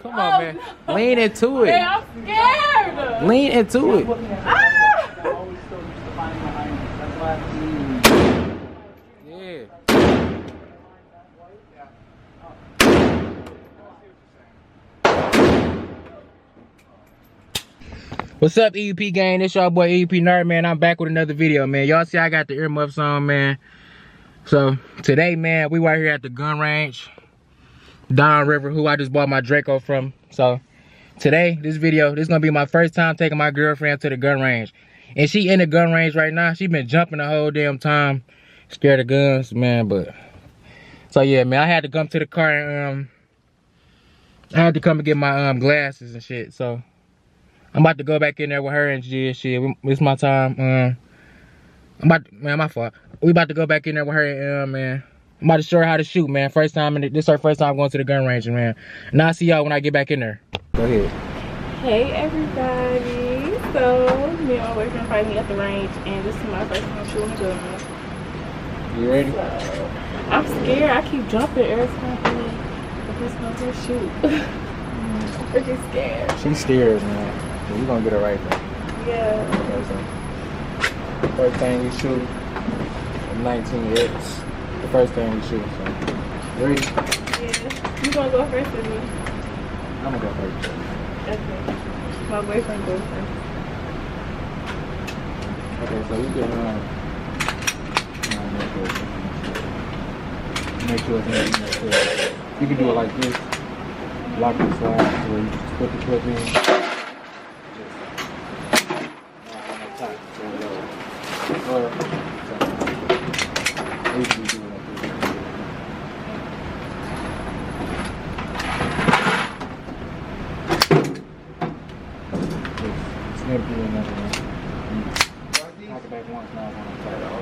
Come on, man. No. Lean into it. Man, I'm scared. Lean into it. Yeah. What's up, EUP gang? It's y'all boy EUP Nerd, man. I'm back with another video, man. Y'all see I got the earmuffs on, man. So today, man, we right here at the gun range, Don River, who I just bought my Draco from. So today, this is gonna be my first time taking my girlfriend to the gun range. And she in the gun range right now. She been jumping the whole damn time. Scared of guns, man, but. So yeah, man, I had to come to the car and I had to come and get my glasses and shit. So I'm about to go back in there with her and shit. It's my time. Man, my fault. We about to go back in there with her and man, I'm about to show her how to shoot, man. First time, this is her first time going to the gun range, man. And I'll see y'all when I get back in there. Go ahead. Hey everybody. So me and my boyfriend find me at the range, and this is my first time shooting a gun. You ready? So, I'm scared. I keep jumping every time if it's not gonna shoot. I'm freaking scared. She's scared, man. We're gonna get her right there. Yeah. Okay, so first thing we shoot, a 19X. The first thing we shoot, so. Ready? Yeah. You gonna go first with me? I'm gonna go first. Okay. My boyfriend goes first. Okay, so we can make sure it's in. You can do it like this. Lock and slide, where you just put the clip in.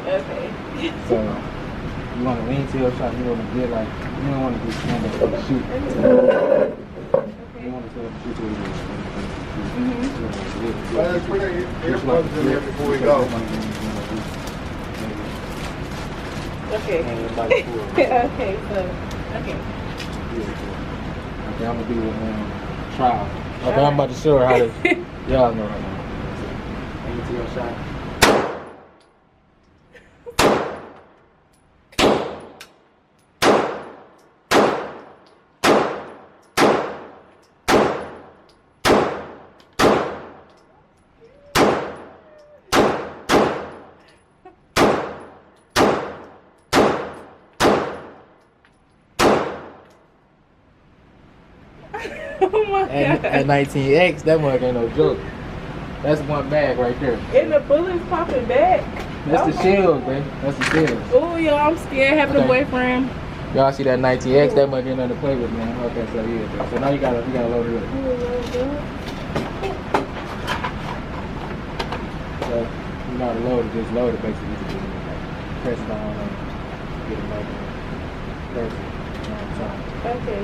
Okay. So you want to lean to your shot. You want to get like you don't want to just stand up and shoot. You want to stand up and shoot to it. Before we go. Okay. Okay. So okay. Okay, I'm gonna do a trial. Okay, I'm about to show her how to. Y'all know right now. Lean to your shot. Oh my God. At 19X, that one ain't no joke. That's one bag right there. And the bullets popping back. That's the shells, man. That's the shells. Oh, yo, I'm scared having a boyfriend. Y'all see that 19X? That much ain't nothing to play with, man. Okay, so yeah. So now you gotta load it up. So you know how to load it, just load it basically. Press it on and get it loaded. Press it on top. Okay.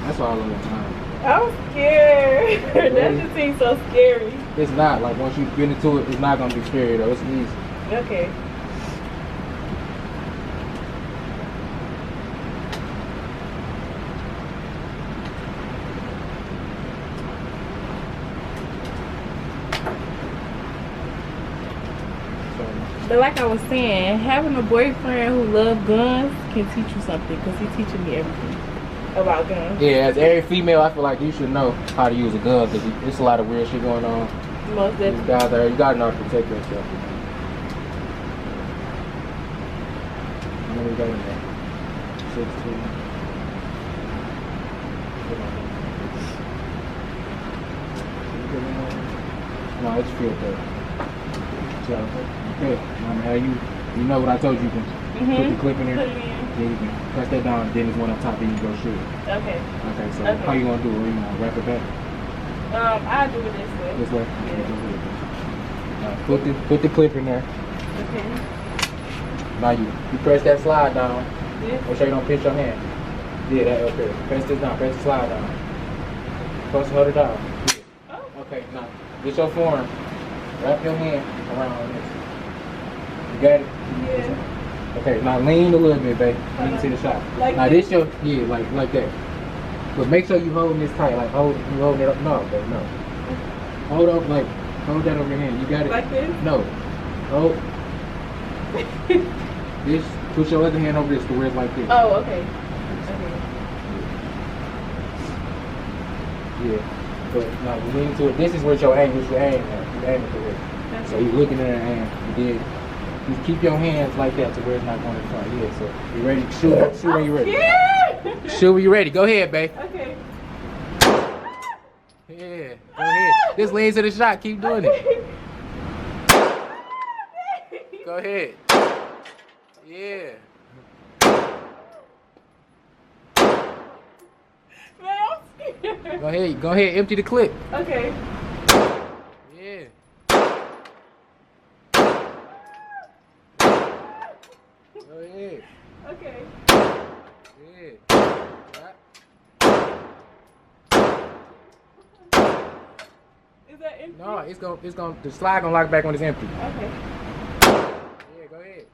That's why I love time. I'm scared. That just seems so scary. It's not. Like, once you get into it, it's not going to be scary, though. It's easy. Okay. But like I was saying, having a boyfriend who loves guns can teach you something, because he's teaching me everything about guns. Yeah, as every female, I feel like you should know how to use a gun, because there's a lot of weird shit going on. Most definitely. These guys there, you gotta know how to protect yourself. How many we got in there? 16. No, it's filled up. So, okay. You know what I told you? You can put the clip in there. Put it in. Then you can press that down, then there's one on top, then you go shoot. Okay. Okay, so how you gonna do it? You gonna wrap it back? I'll do it this way. This way? Yeah. Put the clip in there. Okay. Now you press that slide down. Yeah. Make sure you don't pinch your hand. Yeah, that up there. Press this down, press the slide down. Press hold it down. Yeah. Oh. Okay, now get your form. Wrap your hand around this. You got it? Yeah. Okay, now lean a little bit, babe. Lean to the shot. Like now this? this your, yeah, like that. But make sure you holding this tight, like hold it up. No, baby, no. Hold up, like hold that over your hand. You got it? Like this? No. Hold. This. Put your other hand over this to where it's like this. Oh, okay. Yeah. But now you lean to it. This is where your aim is. Your aim at. You aiming for it. So you looking at it and you did. You keep your hands like that to where it's not going in front. Yeah. So you ready? Shoot when you ready. Yeah. Shoot when you ready. Go ahead, babe. Okay. Yeah. Go ahead. Just lean to the shot. Keep doing it. Go ahead. Yeah. Man, I'm scared. Go ahead, empty the clip. Okay. Yeah. Go ahead. Okay. Yeah. Is that empty? No, the slide gonna lock back when it's empty. Okay. Yeah, go ahead.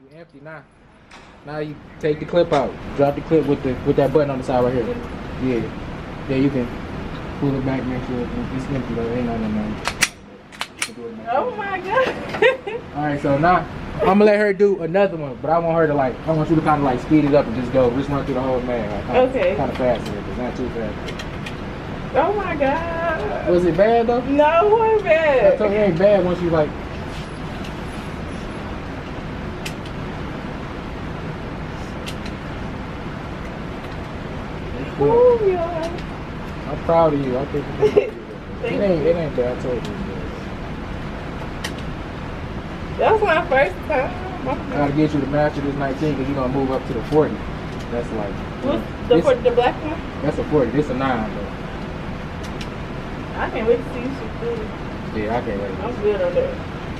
You empty now. Now you take the clip out. Drop the clip with that button on the side right here. Yeah. Yeah, you can pull it back, make sure it's empty though. Ain't nothing there. Oh my god. Alright, so now I'm gonna let her do another one, but I want you to kind of like speed it up and just run through the whole man. Like, Okay. Kind of fast here, but not too fast. Oh my god. Was it bad though? No, it wasn't I bad. told you it ain't bad once you like. Ooh, yeah. I'm proud of you. I think it ain't bad. I told you. That was my first time. I gotta get you to master this 19 because you're gonna move up to the 40. That's like. What's the black one? That's a 40. This a 9 though. I can't wait to see you shoot through. Yeah, I can't wait. I'm good on that.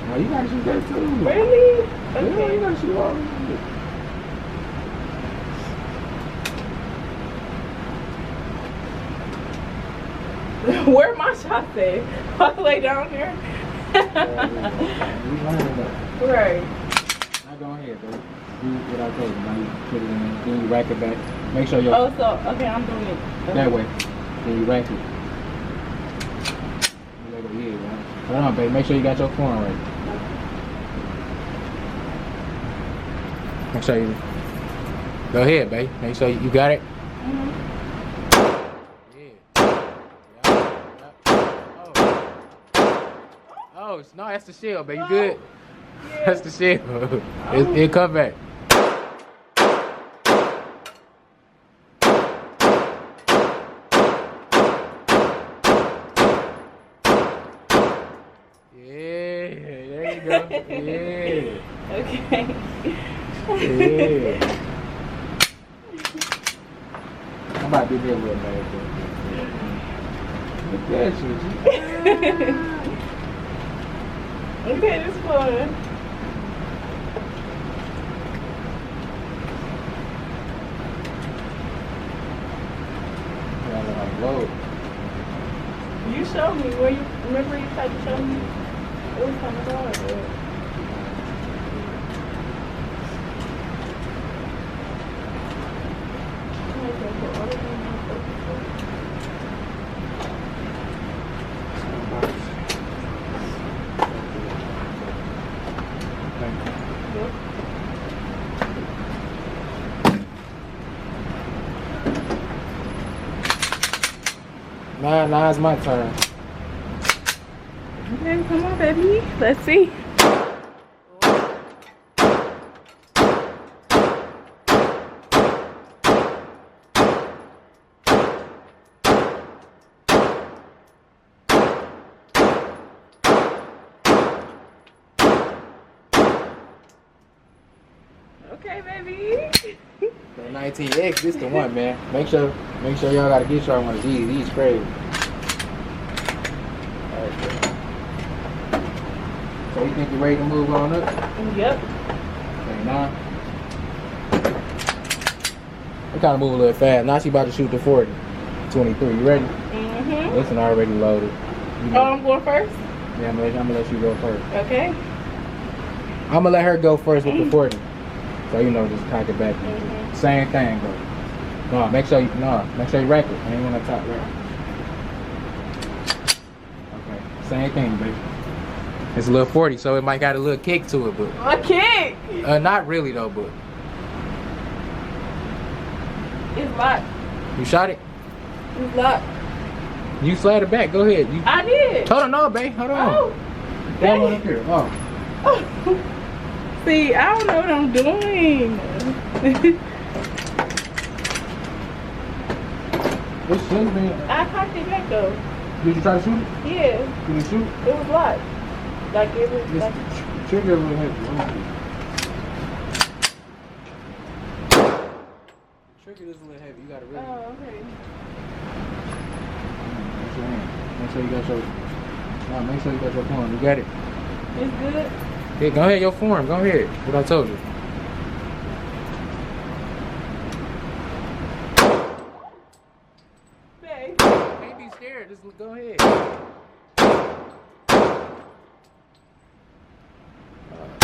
No, you gotta shoot that too. Really? Yeah, Okay. you gotta shoot all of it. Where my shots at? All the way down here? You learning that. Right. Now go ahead, baby. Do what I told you. Now you put it in, then you rack it back. Make sure your Oh, so, okay, I'm doing it. that way. Then you rack it. Yeah, man. Hold on, baby. Make sure you got your form right. Make sure you. Go ahead, baby. Make sure you got it. Mm-hmm. Oh, no, that's the shell, baby. You good? Yeah. That's the shell. It come back. Yeah, there you go. Yeah. Okay. Yeah. I'm about to be a little mad. Look at you. Okay, this fun. Load. You showed me where you remember you tried to show me. It was kind of hard. Now it's my turn. Okay, come on, baby. Let's see. Okay, baby. The 19X, this the one, man. Make sure y'all gotta get y'all one of these. These crazy. So you think you're ready to move on up? Yep. Okay, now. We kind of move a little fast. Now she about to shoot the 40. 23. You ready? Mm-hmm. This one already loaded. You Oh, know. I'm going first? Yeah, I'm gonna let you go first. Okay. I'm gonna let her go first with the 40. So you know, just cock it back. Mhm. Same thing, bro. Make sure you rack it. I ain't on the top rack. Okay, same thing, baby. It's a little 40, so it might got a little kick to it, but A kick. not really though, but It's locked. you shot it. It's locked. You slide it back. Go ahead. You I did. hold on, no, babe. Hold on. Oh. That one up here. Oh. See, I don't know what I'm doing. It should be. I cocked it back though. Did you try to shoot it? Yeah, Did you shoot? it was locked. Like it was This like. trigger a little heavy. Let me see. Trigger is a little heavy. You gotta really. Oh, okay. That's your hand. Make sure you got your. No, make sure you got your form. You got it. It's good. Yeah, go ahead, your form. Go ahead. What I told you. Babe. Can't be scared. Just go ahead.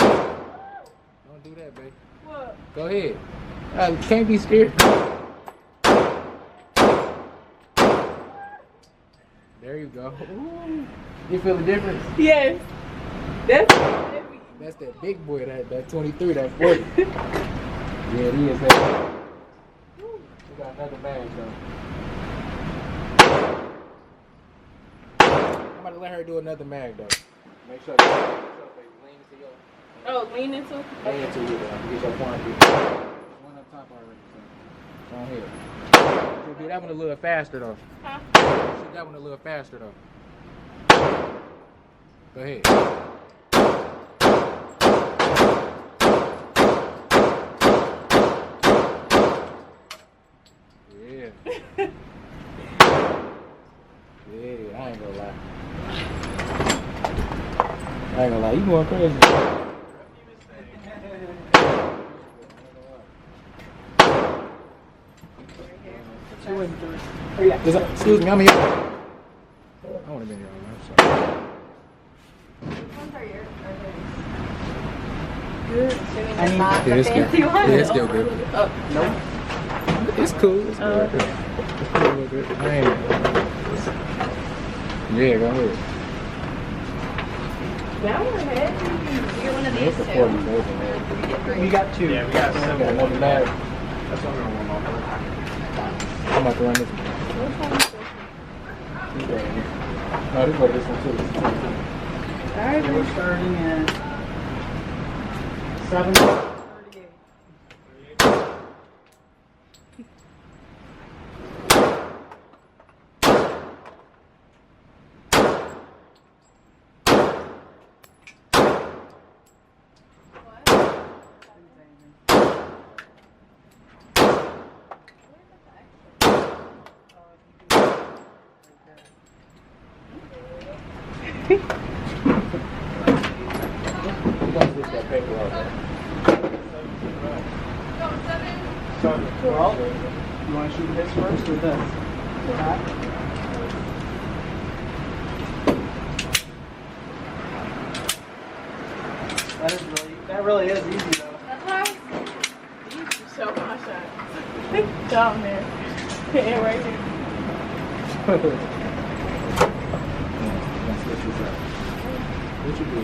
Don't do that, babe. What? Go ahead. Can't be scared. There you go. Ooh. You feel the difference? Yes. That's heavy. That's that big boy, that 23, that 40. Yeah, it is. That. We got another bag, though. I'm about to let her do another mag, though. Make sure you lean into your... Oh, lean into it? Lean into you, though. Get your point. One up top already, so. Go ahead. You'll do that one a little faster, though. Huh? Shoot that one a little faster, though. Go ahead. Yeah. Yeah, I ain't gonna lie. I ain't gonna lie, you going crazy. Excuse me, I'm here. I wanna be here. I'm sorry. Good. Yeah, it's good. Yeah, it's still good. Nope. It's cool. It's cool. It's cool. Good. I ain't. Yeah, go ahead. Now we're ahead. Get one of these It's a 40 too. over there. We got two. Yeah, we got I seven. got another bag. That's what I'm gonna warm up. I'm about to run this one. No, this one, this one too. This one too. Alright, We're starting at 7:38. That paper out there. Well, you want to shoot this first or this? That really is easy though. that's right. You should show my shot. Down there. And right here. Let's switch this up. What you do?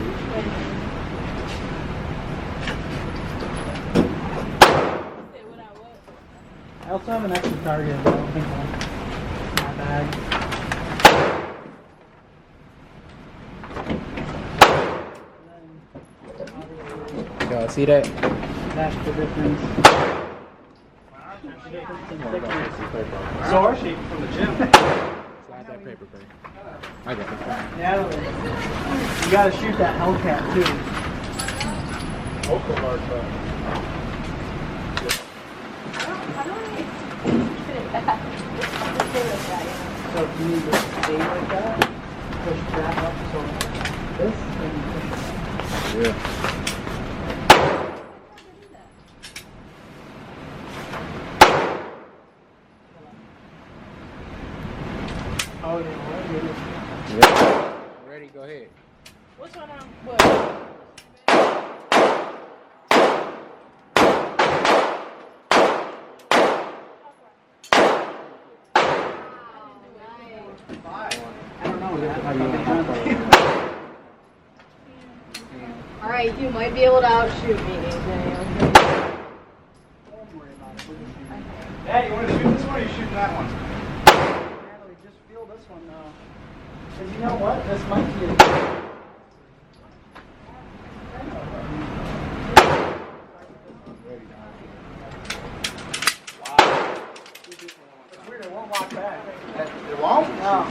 I also have an extra target. I don't think one. My bag. Y'all see that? That's the difference. So our shape from the gym. Slide that paper, bro. I got it. Yeah, you gotta shoot that Hellcat too. Vocal hard, but. So if you need to stay like that, push that up so this and push it. Yeah. Oh yeah, Yeah. Ready? Go ahead. Which one on what? I don't know that. Alright, you might be able to outshoot me, AJ. Dad, you want to shoot this one or are you shooting that one? Natalie, just feel this one though. Because you know what? This might be a... It's weird, it won't walk back. It won't? No.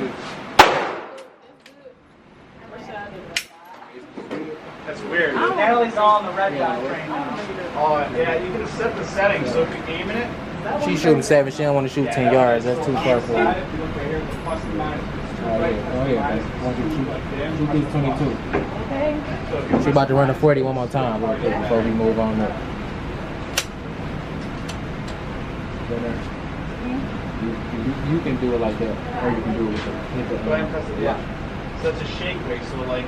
That's weird. Natalie's all on the red dot train now. Oh, yeah, you can set the settings so if you're aiming it. She's shooting 7. She don't want to shoot 10 yards. That's too far for her. If you look right here, the plus and minus. Oh, yeah. Shoot these 22. Okay. She about to run a 40 one more time real quick before we move on up. You can do it like that, or you can do it with the Go ahead and press it. Yeah. So it's a shake weight. So like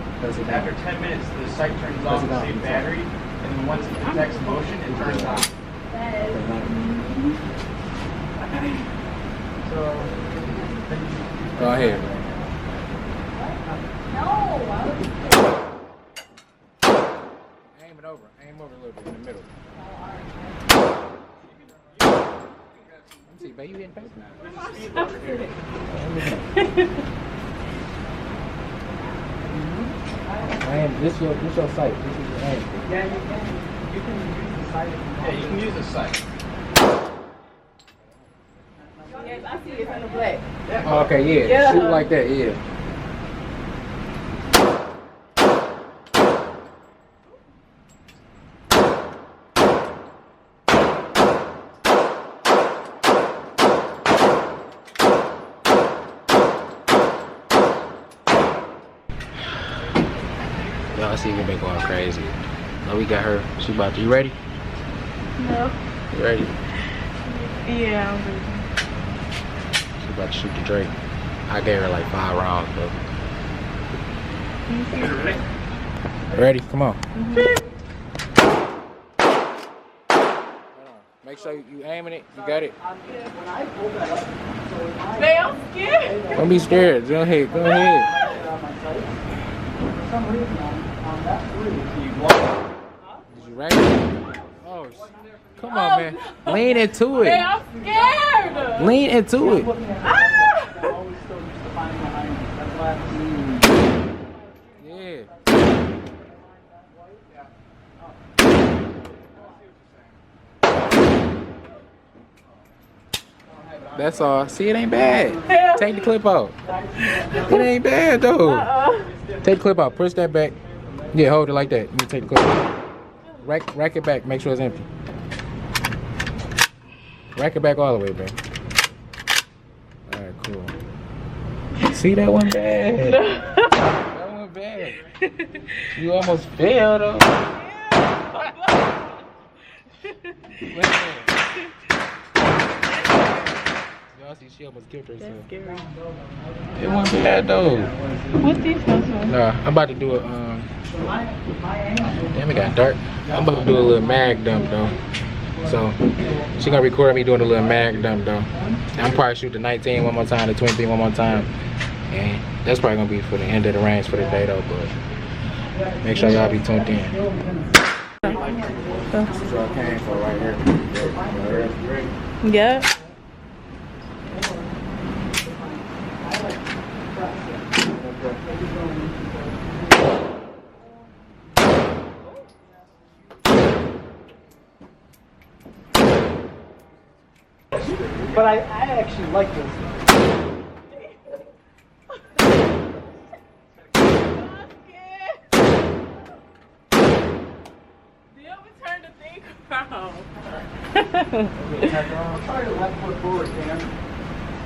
after 10 minutes, the sight turns off the same battery, and then once it detects motion, it turns on. Go ahead. Aim it over. Aim over a little bit in the middle. Let me see, babe, you hitting paper now. Aim, this your sight. This is your aim. Yeah, you can use the sight. Yeah, you can use the sight. Yes, I see it's in the black. Oh, okay, yeah. Yeah. Shoot like that, yeah. Y'all see me been going crazy. Oh, we got her. She about to. You ready? No. You ready? Yeah, I'm ready. She about to shoot the Drake. I gave her like 5 rounds though. Ready? Come on. Make sure you aiming it. You got it. When I pulled that up, so if I I'm scared. Don't be scared. Go ahead. Go ahead. it on my sight, for some reason on that 3, Did you rank it? Oh, come on, man. Lean into it. I'm scared. Lean into it. looking at I always still used to find behind me. That's why Yeah. That's all. See, it ain't bad. Take the clip out. It ain't bad though. Take the clip out. Push that back. Yeah, hold it like that. You take the clip out. Rack it back. Make sure it's empty. Rack it back all the way, man. All right, cool. See, that one bad. That one bad. You almost fell though. Y'all see, she almost killed herself. It wasn't bad though. What's these ones? Nah, I'm about to do a damn, it got dark. I'm about to do a little mag dump though. So she gonna record me doing a little mag dump though. I'm probably shoot the 19 one more time, the 23 one more time, and that's probably gonna be for the end of the range for the day though. But make sure y'all be tuned in. This is what I came for right here. Yeah. But I actually like this. Try your left foot forward, Dan.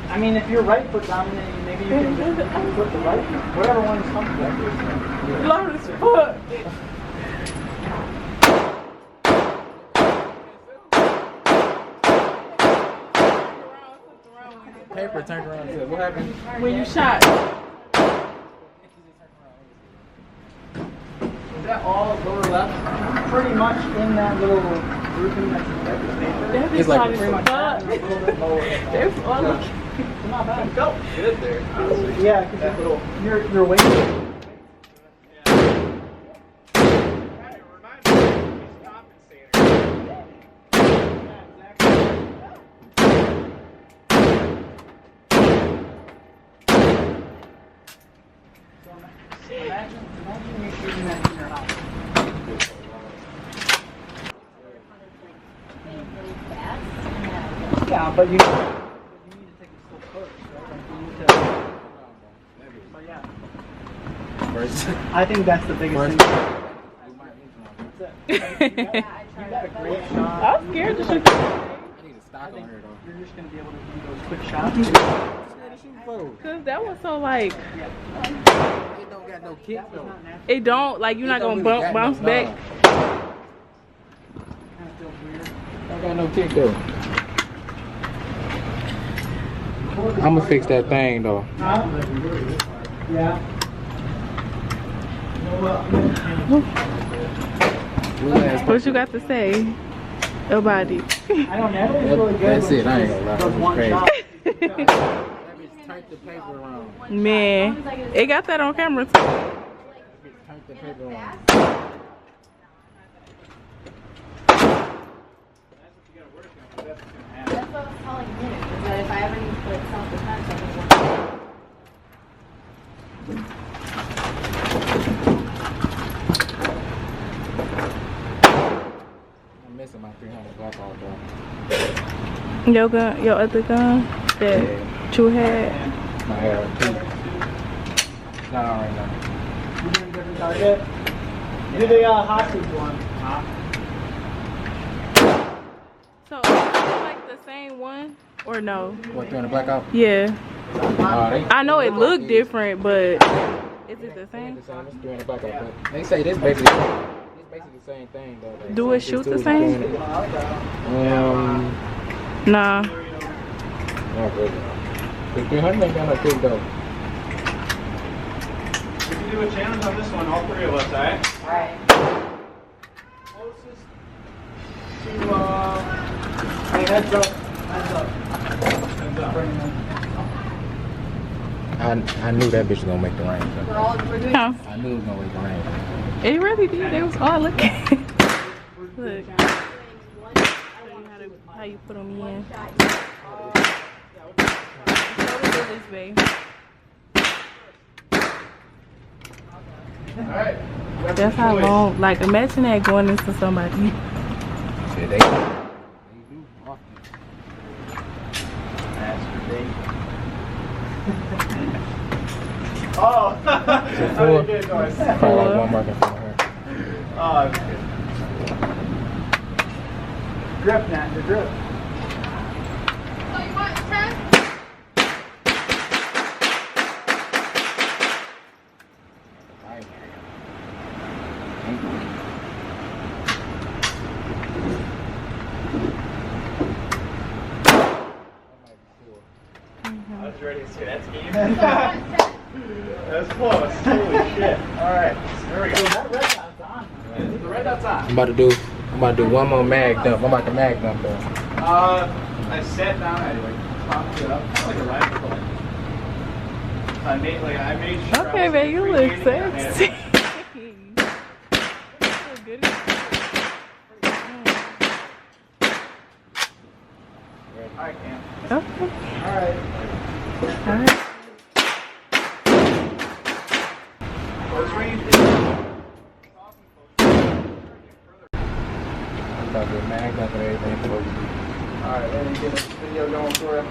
I mean, if you're right foot dominating, maybe you can just put the right foot. Whatever one is comfortable. Laura's foot. Paper turned around. What happened? When you shot. Is that all lower left? Pretty much in that little grouping that's the paper. That It's like pretty much. A little bit lower. They're all looking. It's not bad. It felt good there, honestly. Yeah, because you're waiting. Yeah, it reminds me of these compensators. Imagine you shooting that in your house. Yeah, but you need to take it still first, right? Like you need to. But yeah, First. I think that's the biggest First. thing. You got a great shot. I'm scared to shoot. I need to stock I on think her though. you're just gonna be able to do those quick shots. Cause that was so like, It don't got no kick though. it don't like you're not gonna It don't really bounce got back. no- Kind of feels weird. Don't got no kick though. I'ma fix that thing though. Yeah. What you got to say about it? I don't know. It's really good. That's it. I ain't gonna lie. Does That's one crazy. shot. That bitch turned the paper around. Man, it got that on camera too. That bitch turned the paper around. That's what I was telling you. Is that if I ever need to like self-defense, I can work. I'm missing my 300 black all though. Your gun, your other gun that you had. My hair. Not on right now. You doing different target? Do the hostage one. So is it like the same one or no? What, 300 blackout? Yeah, They I know it looked different, but is it the same? It's 300 blackout. But they say this basically the same thing though. Like, Do it some shoot the dudes same? doing it. Nah. Not really. The 300 ain't got no kick though. We can do a challenge on this one, all three of us, alright? Alright. Closest To, hey, heads up. Heads up. Heads up. Bring them. I knew that bitch was gonna make the range. We're doing Huh? I knew it was gonna make the range. It really did. They was all looking. Look. Show you how you put them in. Show the bullets, babe. Alright. That's how long. Like, imagine that going into somebody. Shit, they do often. Oh! I Four. didn't get it, noise. Probably like one mark in front of her. Oh, that's good. Grip, Nat. Your grip. I was ready to say that's game. That's close. Holy shit. Alright, there we go. That red dot's on. The red dot's on. I'm about to do one more mag dump. I'm about to mag dump though. I sat down, I like popped it up, kind of like a rifle. I made sure. Okay, babe, you look sexy. Alright, Cam. Okay. Alright. Alright. Close range. I'm about to mag dump and everything for you. Alright, let me get this video going for you.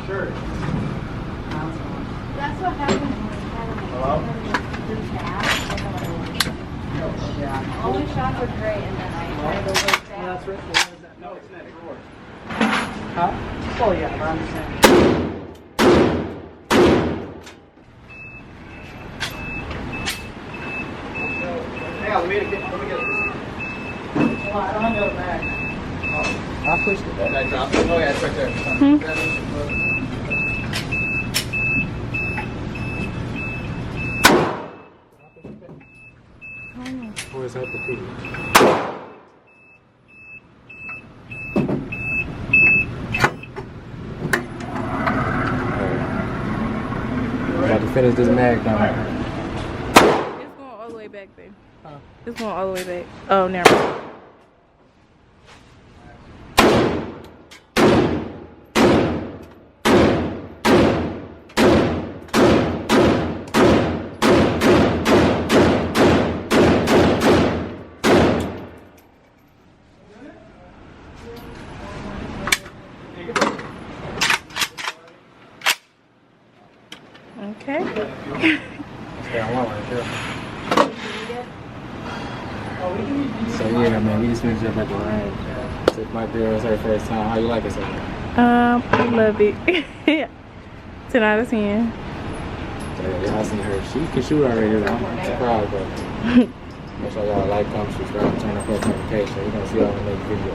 Sure. That's what happens when Hello? really fast. Yeah. All my shots are great, and then I try to go really fast. Well, that's right. What is that? No, it's in that drawer. Huh? Oh, yeah, but I'm just saying. Hang on, let me get it. Well, I don't have the other bag. I pushed it. Did I drop it? Oh, yeah, it's right there. Where's that the About to finish this mag down. It's going all the way back, babe. It's going all the way back. Oh, never mind. Okay. Yeah, I want right there. So yeah, man, we just finished up at the range. Took my girl, it's her first time. How you like it so far? I love it. 10 out of 10. So yeah, y'all seen her. She can shoot already. I'm surprised, but make sure y'all like, comment, subscribe, turn on post notifications. We're gonna see y'all in the next video.